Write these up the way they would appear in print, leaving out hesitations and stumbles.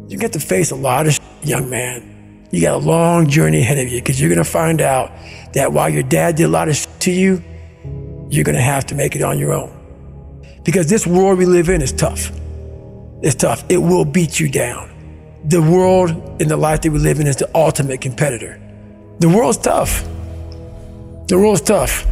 You get to face a lot of shit, young man. You got a long journey ahead of you because you're going to find out that while your dad did a lot of shit to you, you're going to have to make it on your own. Because this world we live in is tough. It's tough. It will beat you down. The world and the life that we live in is the ultimate competitor. The world's tough. The world's tough.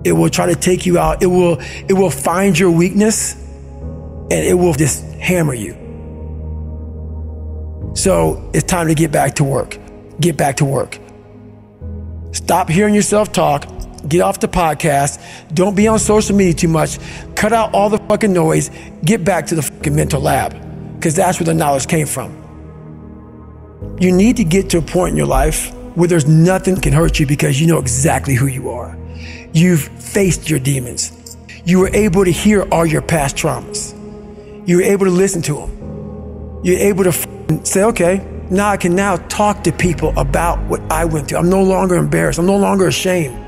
It will try to take you out. It will find your weakness and it will just hammer you. So it's time to get back to work. Get back to work. Stop hearing yourself talk. Get off the podcast. Don't be on social media too much. Cut out all the fucking noise. Get back to the fucking mental lab, because that's where the knowledge came from. You need to get to a point in your life where there's nothing can hurt you because you know exactly who you are. You've faced your demons. You were able to hear all your past traumas. You were able to listen to them. You're able to say, okay, now I can now talk to people about what I went through. I'm no longer embarrassed. I'm no longer ashamed.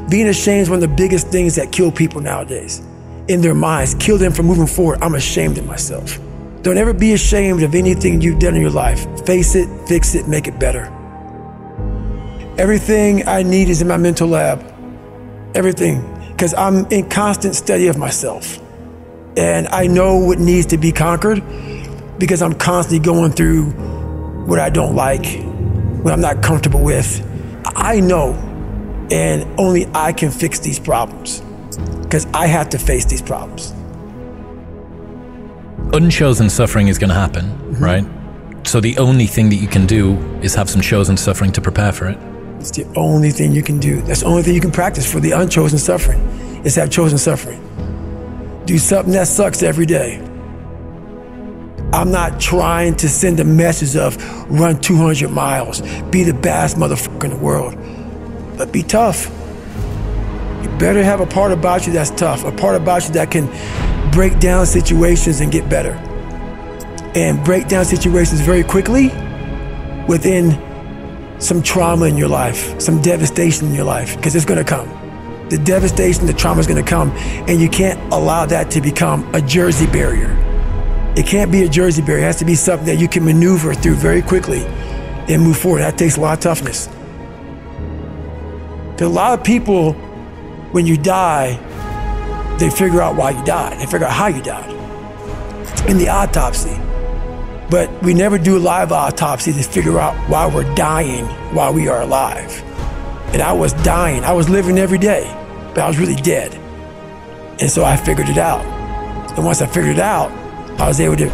Being ashamed is one of the biggest things that kill people nowadays. In their minds, kill them from moving forward. I'm ashamed of myself. Don't ever be ashamed of anything you've done in your life. Face it, fix it, make it better. Everything I need is in my mental lab. Everything. Because I'm in constant study of myself. And I know what needs to be conquered because I'm constantly going through what I don't like, what I'm not comfortable with. I know, and only I can fix these problems because I have to face these problems. Unchosen suffering is going to happen, right? So the only thing that you can do is have some chosen suffering to prepare for it. It's the only thing you can do. That's the only thing you can practice for the unchosen suffering, is have chosen suffering. Do something that sucks every day. I'm not trying to send a message of run 200 miles, be the baddest motherfucker in the world, but be tough. You better have a part about you that's tough, a part about you that can break down situations and get better. And break down situations very quickly within some trauma in your life, some devastation in your life, because it's gonna come. The devastation, the trauma is gonna come, and you can't allow that to become a Jersey barrier. It can't be a Jersey barrier. It has to be something that you can maneuver through very quickly and move forward. That takes a lot of toughness. Because a lot of people, when you die, they figure out why you died. They figure out how you died in the autopsy. But we never do a live autopsy to figure out why we're dying while we are alive. And I was dying. I was living every day, but I was really dead. And so I figured it out. And once I figured it out, I was able to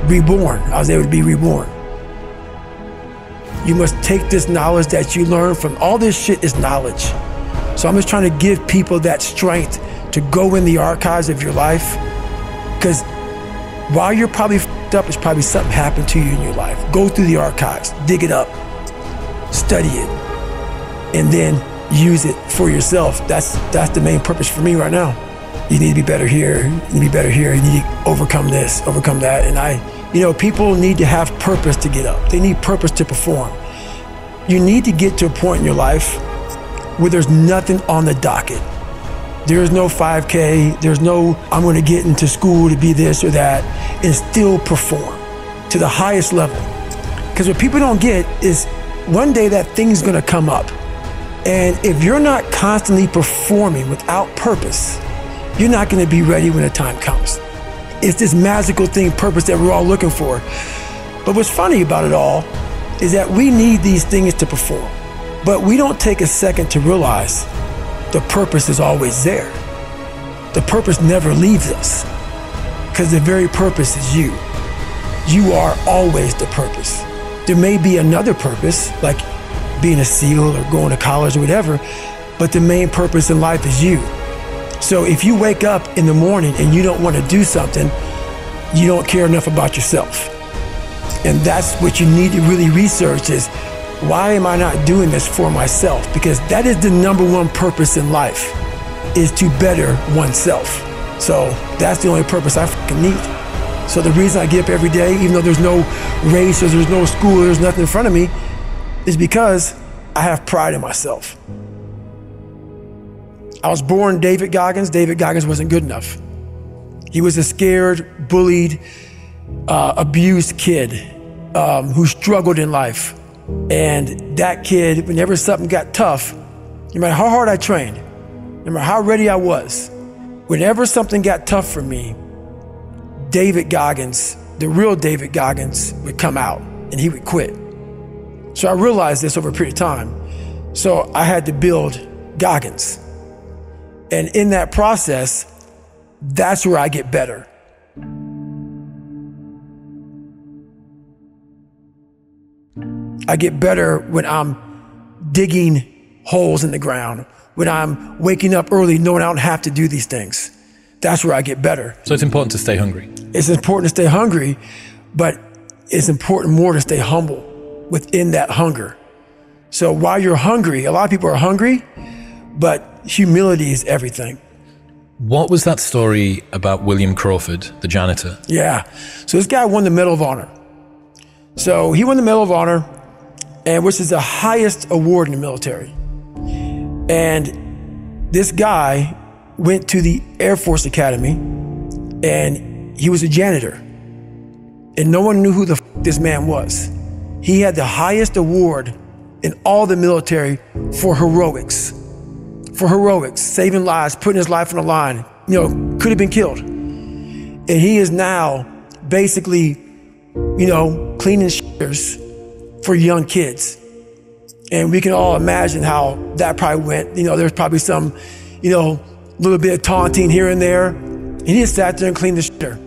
reborn. I was able to be reborn. You must take this knowledge that you learn from all this shit is knowledge. So I'm just trying to give people that strength to go in the archives of your life. Because while you're probably f***ed up, it's probably something happened to you in your life. Go through the archives, dig it up, study it, and then use it for yourself. That's the main purpose for me right now. You need to be better here, you need to be better here, you need to overcome this, overcome that. And people need to have purpose to get up. They need purpose to perform. You need to get to a point in your life where there's nothing on the docket. There's no 5K, there's no, I'm gonna get into school to be this or that, and still perform to the highest level. Because what people don't get is one day that thing's gonna come up. And if you're not constantly performing without purpose, you're not gonna be ready when the time comes. It's this magical thing, purpose, that we're all looking for. But what's funny about it all is that we need these things to perform, but we don't take a second to realize the purpose is always there. The purpose never leaves us, because the very purpose is you. You are always the purpose. There may be another purpose, like being a SEAL or going to college or whatever, but the main purpose in life is you. So if you wake up in the morning and you don't want to do something, you don't care enough about yourself. And that's what you need to really research is, why am I not doing this for myself? Because that is the number one purpose in life, is to better oneself. So that's the only purpose I fucking need. So the reason I get up every day, even though there's no race or there's no school, or there's nothing in front of me, is because I have pride in myself. I was born David Goggins. David Goggins wasn't good enough. He was a scared, bullied, abused kid who struggled in life. And that kid, whenever something got tough, no matter how hard I trained, no matter how ready I was, whenever something got tough for me, David Goggins, the real David Goggins, would come out and he would quit. So I realized this over a period of time. So I had to build Goggins. And in that process, that's where I get better. I get better when I'm digging holes in the ground, when I'm waking up early knowing I don't have to do these things. That's where I get better. So it's important to stay hungry. It's important to stay hungry, but it's important more to stay humble within that hunger. So while you're hungry, a lot of people are hungry, but humility is everything. What was that story about William Crawford, the janitor? Yeah. So this guy won the Medal of Honor. So he won the Medal of Honor, and which is the highest award in the military. And this guy went to the Air Force Academy, and he was a janitor. And no one knew who the this man was. He had the highest award in all the military for heroics. For heroics, saving lives, putting his life on the line, could have been killed. And he is now basically, cleaning shitters for young kids. And we can all imagine how that probably went. There's probably some, little bit of taunting here and there. And he just sat there and cleaned the shitter.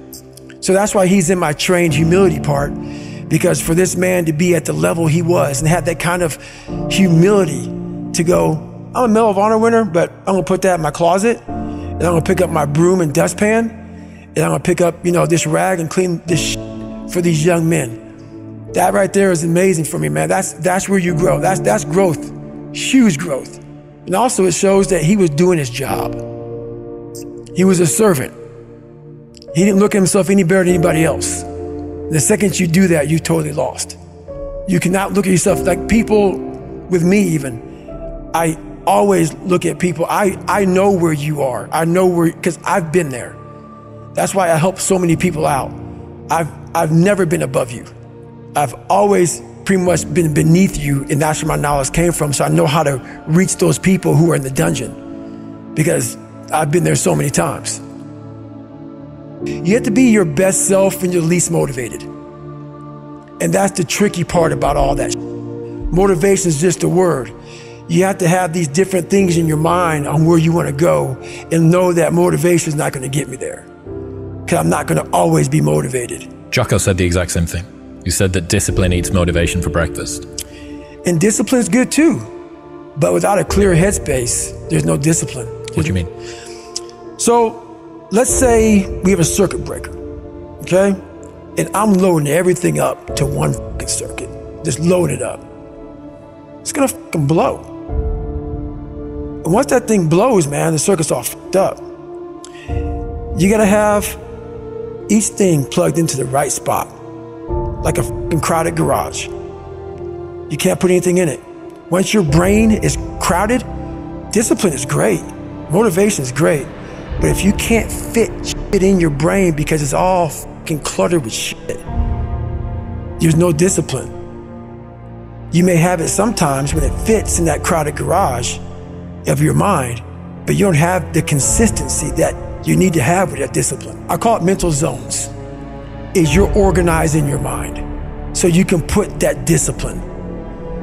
So that's why he's in my trained humility part, because for this man to be at the level he was and have that kind of humility to go, I'm a Medal of Honor winner, but I'm gonna put that in my closet, and I'm gonna pick up my broom and dustpan, and I'm gonna pick up, this rag and clean this shit for these young men. That right there is amazing for me, man. That's where you grow. That's growth, huge growth. And also it shows that he was doing his job. He was a servant. He didn't look at himself any better than anybody else. The second you do that, you totally lost. You cannot look at yourself like people with me even. I always look at people. I know where you are. I know where, because I've been there. That's why I help so many people out. I've never been above you. I've always pretty much been beneath you, and that's where my knowledge came from. So I know how to reach those people who are in the dungeon, because I've been there so many times. You have to be your best self when you're least motivated. And that's the tricky part about all that. Motivation is just a word. You have to have these different things in your mind on where you want to go, and know that motivation is not going to get me there, because I'm not going to always be motivated. Jocko said the exact same thing. You said that discipline eats motivation for breakfast. And discipline is good too, but without a clear headspace, there's no discipline. What do you mean? So let's say we have a circuit breaker, okay? And I'm loading everything up to one fucking circuit, just load it up. It's gonna fucking blow. And once that thing blows, man, the circuit's all fucked up. You gotta have each thing plugged into the right spot, like a fucking crowded garage. You can't put anything in it. Once your brain is crowded, discipline is great, motivation is great, but if you can't fit shit in your brain because it's all fucking cluttered with shit, there's no discipline. You may have it sometimes when it fits in that crowded garage of your mind, but you don't have the consistency that you need to have with that discipline. I call it mental zones. Is you're organized in your mind so you can put that discipline.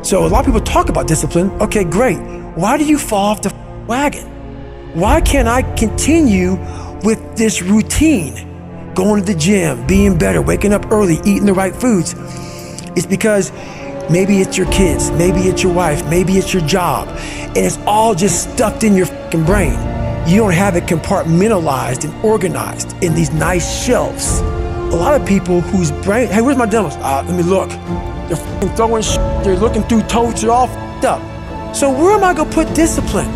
So a lot of people talk about discipline. Okay, great. Why do you fall off the wagon? Why can't I continue with this routine? Going to the gym, being better, waking up early, eating the right foods. It's because maybe it's your kids, maybe it's your wife, maybe it's your job, and it's all just stuffed in your fucking brain. You don't have it compartmentalized and organized in these nice shelves. A lot of people whose brain, hey, where's my demos? Let me look. They're fucking throwing shit. They're looking through totes. They're all fucked up. So where am I gonna put discipline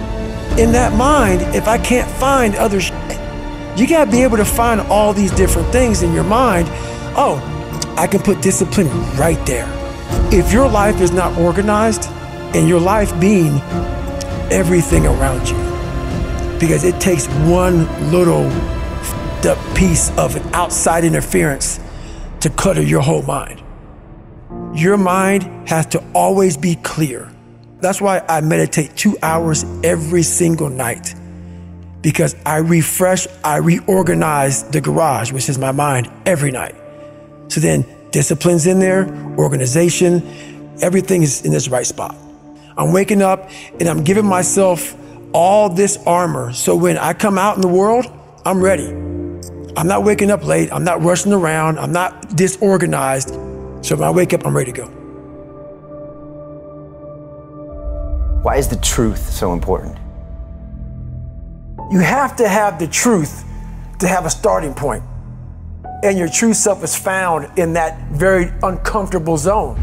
in that mind if I can't find other shit? You gotta be able to find all these different things in your mind. Oh, I can put discipline right there. If your life is not organized, and your life being everything around you, because it takes one little up piece of an outside interference to clutter your whole mind. Your mind has to always be clear. That's why I meditate 2 hours every single night, because I refresh, I reorganize the garage, which is my mind, every night. So then discipline's in there, organization, everything is in its right spot. I'm waking up and I'm giving myself all this armor. So when I come out in the world, I'm ready. I'm not waking up late. I'm not rushing around. I'm not disorganized. So when I wake up, I'm ready to go. Why is the truth so important? You have to have the truth to have a starting point. And your true self is found in that very uncomfortable zone.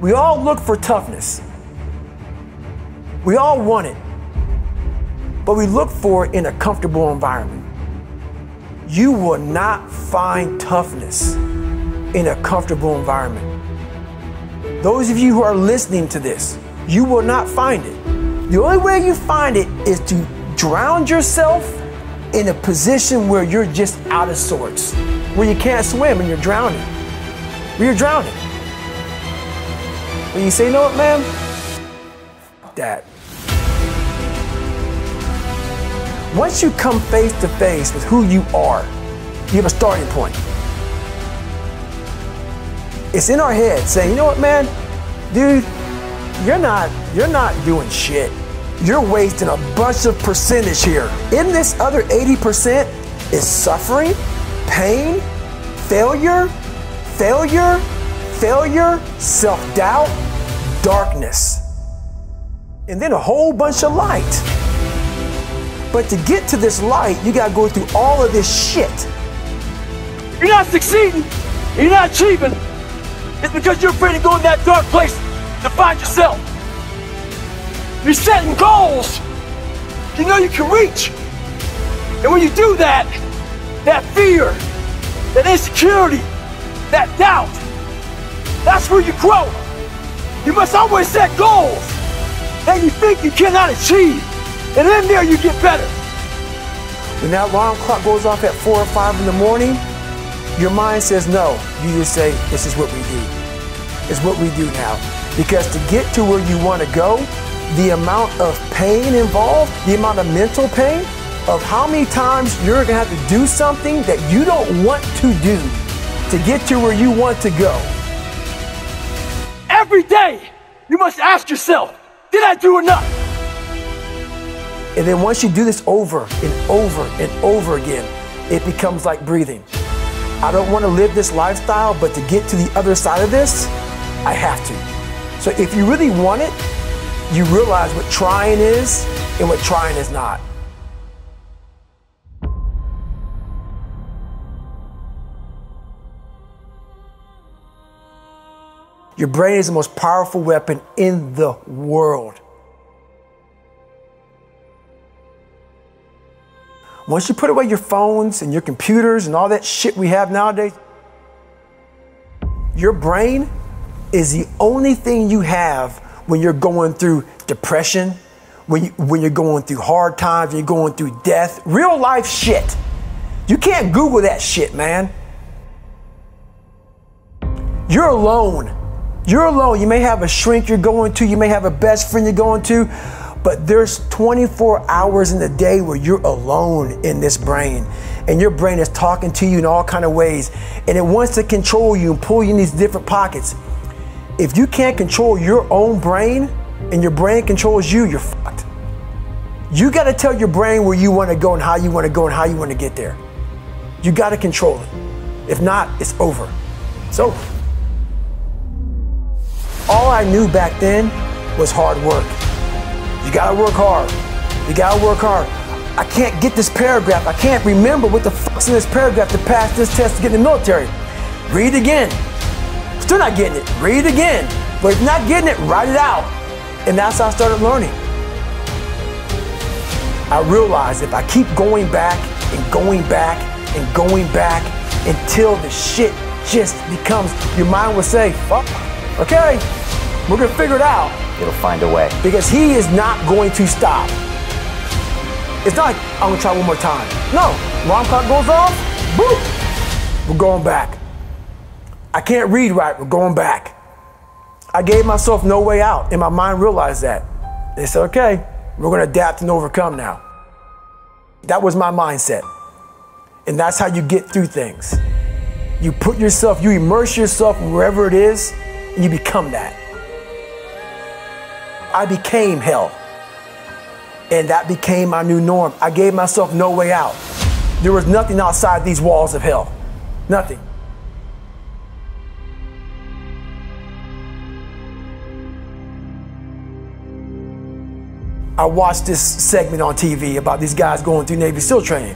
We all look for toughness. We all want it. But we look for it in a comfortable environment. You will not find toughness in a comfortable environment. Those of you who are listening to this, you will not find it. The only way you find it is to drown yourself in a position where you're just out of sorts, where you can't swim and you're drowning. Where you're drowning. When you say, you know what, man? That. Once you come face to face with who you are, you have a starting point. It's in our head saying, you know what, man? Dude, you're not doing shit. You're wasting a bunch of percentage here. In this other 80% is suffering, pain, failure, self-doubt, darkness, and then a whole bunch of light. But to get to this light, you gotta go through all of this shit. You're not succeeding, you're not achieving. It's because you're afraid to go in that dark place to find yourself. You're setting goals you know you can reach. And when you do that, that fear, that insecurity, that doubt, that's where you grow. You must always set goals that you think you cannot achieve. And in there you get better. When that alarm clock goes off at 4 or 5 in the morning, your mind says no. You just say, this is what we do. It's what we do now. Because to get to where you want to go, the amount of pain involved, the amount of mental pain, of how many times you're going to have to do something that you don't want to do to get to where you want to go. Every day, you must ask yourself, did I do enough? And then once you do this over and over and over again, it becomes like breathing. I don't want to live this lifestyle, but to get to the other side of this, I have to. So if you really want it, you realize what trying is and what trying is not. Your brain is the most powerful weapon in the world. Once you put away your phones and your computers and all that shit we have nowadays, your brain is the only thing you have when you're going through depression, when you're going through hard times, when you're going through death, real life shit. You can't Google that shit, man. You're alone. You're alone. You may have a shrink you're going to, you may have a best friend you're going to, but there's 24 hours in the day where you're alone in this brain. And your brain is talking to you in all kinds of ways. And it wants to control you and pull you in these different pockets. If you can't control your own brain and your brain controls you, you're fucked. You got to tell your brain where you want to go and how you want to go and how you want to get there. You got to control it. If not, it's over. It's over. All I knew back then was hard work. You gotta work hard. You gotta work hard. I can't get this paragraph. I can't remember what the fuck's in this paragraph to pass this test to get in the military. Read it again. Still not getting it. Read it again. But if you're not getting it, write it out. And that's how I started learning. I realized if I keep going back and going back and going back until the shit just becomes, your mind will say, fuck, okay, we're gonna figure it out. It'll find a way. Because he is not going to stop. It's not like, I'm gonna try one more time. No, alarm clock goes off, boom, we're going back. I can't read right, we're going back. I gave myself no way out, and my mind realized that. They said, okay, we're gonna adapt and overcome now. That was my mindset. And that's how you get through things. You put yourself, you immerse yourself wherever it is, and you become that. I became hell. And that became my new norm. I gave myself no way out. There was nothing outside these walls of hell. Nothing. I watched this segment on TV about these guys going through Navy SEAL training.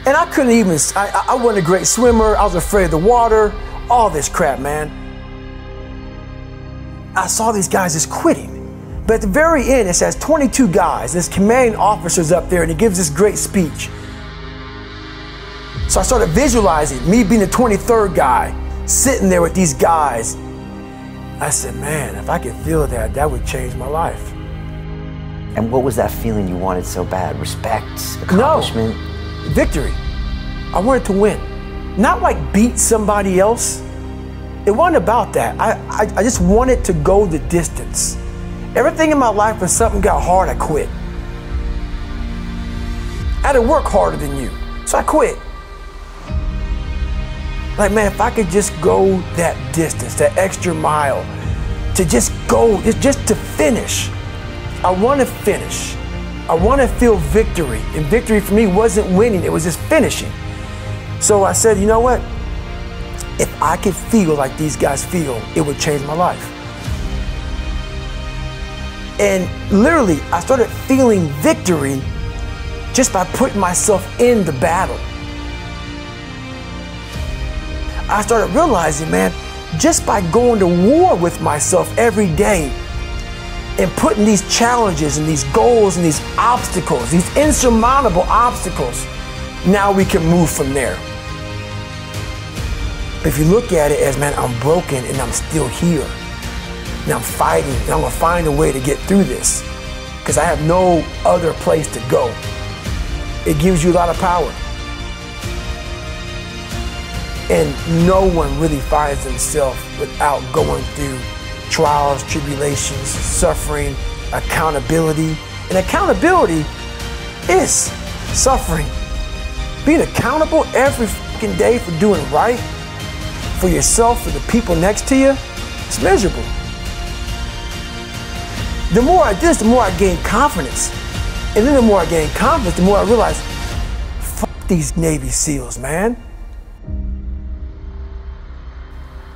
And I couldn't even, I wasn't a great swimmer. I was afraid of the water, all this crap, man. I saw these guys just quitting. But at the very end, it says 22 guys. This commanding officer's up there and he gives this great speech. So I started visualizing me being the 23rd guy, sitting there with these guys. I said, man, if I could feel that, that would change my life. And what was that feeling you wanted so bad? Respect, accomplishment? No, victory. I wanted to win. Not like beat somebody else. It wasn't about that. I just wanted to go the distance. Everything in my life, when something got hard, I quit. I had to work harder than you, so I quit. Like, man, if I could just go that distance, that extra mile, to just go, just to finish. I want to finish. I want to feel victory. And victory for me wasn't winning, it was just finishing. So I said, you know what? If I could feel like these guys feel, it would change my life. And literally, I started feeling victory just by putting myself in the battle. I started realizing, man, just by going to war with myself every day and putting these challenges and these goals and these obstacles, these insurmountable obstacles, now we can move from there. If you look at it as, man, I'm broken and I'm still here. And I'm fighting, and I'm gonna find a way to get through this because I have no other place to go. It gives you a lot of power. And no one really finds themselves without going through trials, tribulations, suffering, accountability. And accountability is suffering. Being accountable every fucking day for doing right for yourself, for the people next to you, it's miserable. The more I did this, the more I gained confidence. And then the more I gained confidence, the more I realized, fuck these Navy SEALs, man.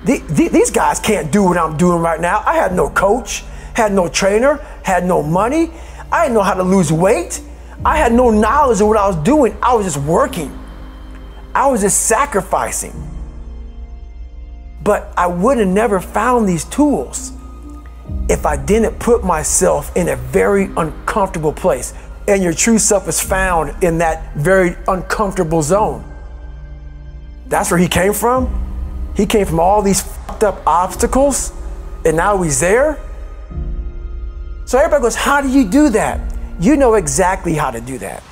These guys can't do what I'm doing right now. I had no coach, had no trainer, had no money. I didn't know how to lose weight. I had no knowledge of what I was doing. I was just working. I was just sacrificing. But I would have never found these tools if I didn't put myself in a very uncomfortable place. And your true self is found in that very uncomfortable zone. That's where he came from. He came from all these fucked up obstacles, and now he's there. So everybody goes, how do you do that? You know exactly how to do that.